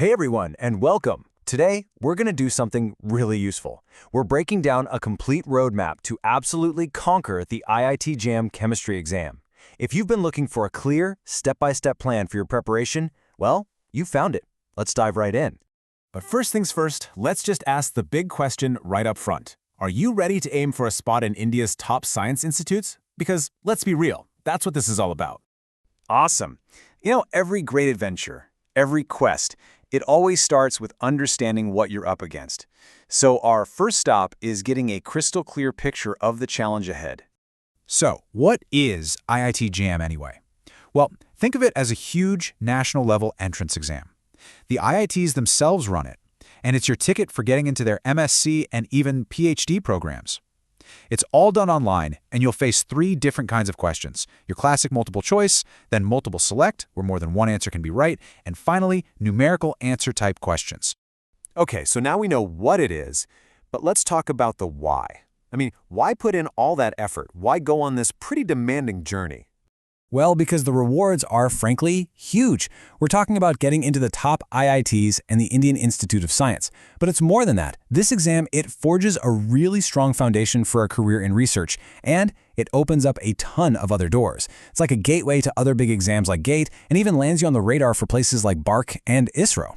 Hey everyone, and welcome! Today, we're going to do something really useful. We're breaking down a complete roadmap to absolutely conquer the IIT JAM chemistry exam. If you've been looking for a clear, step-by-step plan for your preparation, well, you found it. Let's dive right in. But first things first, let's just ask the big question right up front. Are you ready to aim for a spot in India's top science institutes? Because, let's be real, that's what this is all about. Awesome. Every great adventure, every quest, it always starts with understanding what you're up against. So our first stop is getting a crystal clear picture of the challenge ahead. So, what is IIT JAM anyway? Well, think of it as a huge national-level entrance exam. The IITs themselves run it, and it's your ticket for getting into their MSc and even PhD programs. It's all done online, and you'll face 3 different kinds of questions. Your classic multiple choice, then multiple select, where more than one answer can be right, and finally, numerical answer type questions. Okay, so now we know what it is, but let's talk about the why. Why put in all that effort? Why go on this pretty demanding journey? Well, because the rewards are, frankly, huge. We're talking about getting into the top IITs and the Indian Institute of Science. But it's more than that. This exam, it forges a really strong foundation for a career in research, and it opens up a ton of other doors. It's like a gateway to other big exams like GATE, and even lands you on the radar for places like BARC and ISRO.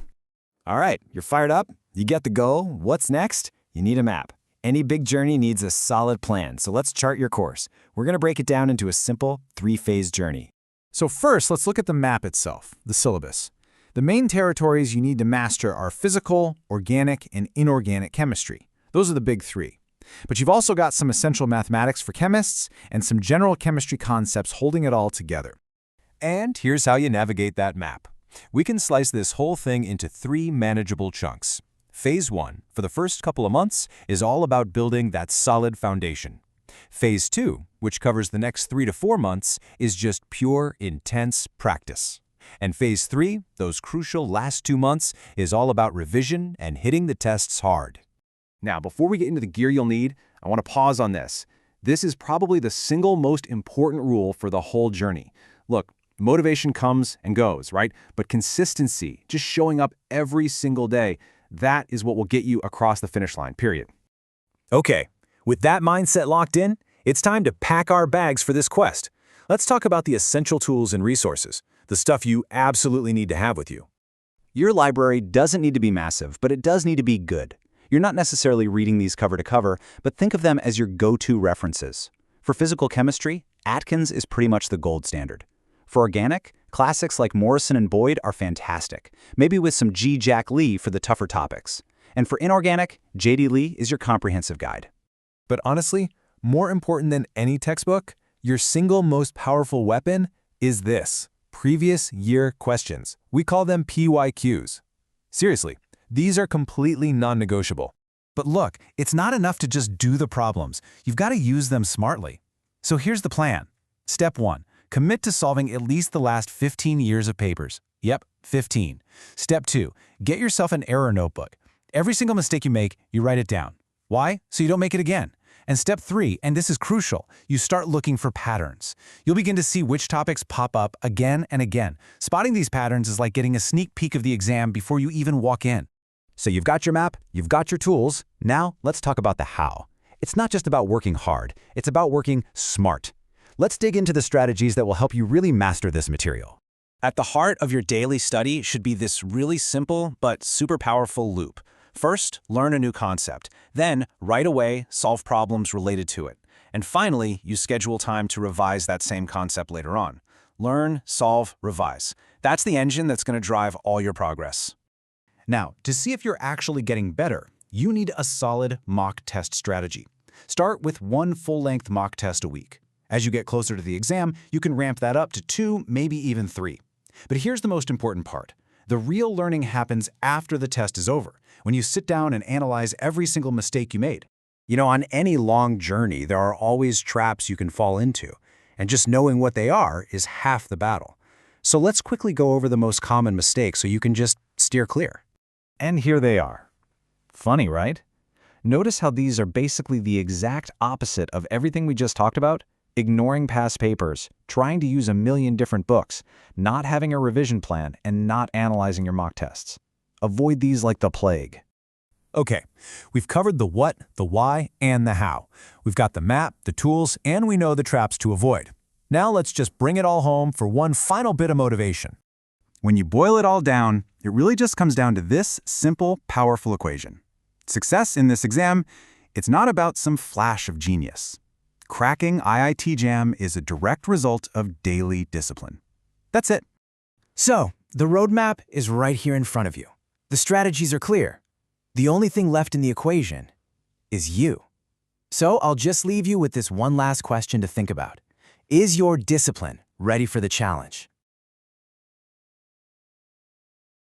All right, you're fired up? You get the goal. What's next? You need a map. Any big journey needs a solid plan, so let's chart your course. We're going to break it down into a simple 3-phase journey. So first, let's look at the map itself, the syllabus. The main territories you need to master are physical, organic, and inorganic chemistry. Those are the big 3. But you've also got some essential mathematics for chemists and some general chemistry concepts holding it all together. And here's how you navigate that map. We can slice this whole thing into 3 manageable chunks. Phase 1, for the first couple of months, is all about building that solid foundation. Phase 2, which covers the next 3 to 4 months, is just pure, intense practice. And Phase 3, those crucial last 2 months, is all about revision and hitting the tests hard. Now, before we get into the gear you'll need, I want to pause on this. This is probably the single most important rule for the whole journey. Look, motivation comes and goes, right? But consistency, just showing up every single day, that is what will get you across the finish line, period. Okay, with that mindset locked in, it's time to pack our bags for this quest. Let's talk about the essential tools and resources, the stuff you absolutely need to have with you. Your library doesn't need to be massive, but it does need to be good. You're not necessarily reading these cover to cover, but think of them as your go-to references. For physical chemistry, Atkins is pretty much the gold standard. For organic, classics like Morrison and Boyd are fantastic, maybe with some G. Jack Lee for the tougher topics. And for inorganic, J.D. Lee is your comprehensive guide. But honestly, more important than any textbook, your single most powerful weapon is this: previous year questions. We call them PYQs. Seriously, these are completely non-negotiable. But look, it's not enough to just do the problems. You've got to use them smartly. So here's the plan. Step 1. Commit to solving at least the last 15 years of papers. Yep, 15. Step 2. Get yourself an error notebook. Every single mistake you make, you write it down. Why? So you don't make it again. And step 3, and this is crucial, you start looking for patterns. You'll begin to see which topics pop up again and again. Spotting these patterns is like getting a sneak peek of the exam before you even walk in. So you've got your map, you've got your tools. Now let's talk about the how. It's not just about working hard, it's about working smart. Let's dig into the strategies that will help you really master this material. At the heart of your daily study should be this really simple but super powerful loop. First, learn a new concept. Then, right away, solve problems related to it. And finally, you schedule time to revise that same concept later on. Learn, solve, revise. That's the engine that's going to drive all your progress. Now, to see if you're actually getting better, you need a solid mock test strategy. Start with 1 full-length mock test a week. As you get closer to the exam, you can ramp that up to 2, maybe even 3. But here's the most important part. The real learning happens after the test is over, when you sit down and analyze every single mistake you made. On any long journey, there are always traps you can fall into, and just knowing what they are is half the battle. So let's quickly go over the most common mistakes so you can just steer clear. And here they are. Funny, right? Notice how these are basically the exact opposite of everything we just talked about? Ignoring past papers, trying to use a million different books, not having a revision plan, and not analyzing your mock tests. Avoid these like the plague. Okay, we've covered the what, the why, and the how. We've got the map, the tools, and we know the traps to avoid. Now let's just bring it all home for one final bit of motivation. When you boil it all down, it really just comes down to this simple, powerful equation. Success in this exam, it's not about some flash of genius. Cracking IIT Jam is a direct result of daily discipline. That's it. So, the roadmap is right here in front of you. The strategies are clear. The only thing left in the equation is you. So I'll just leave you with this one last question to think about. Is your discipline ready for the challenge?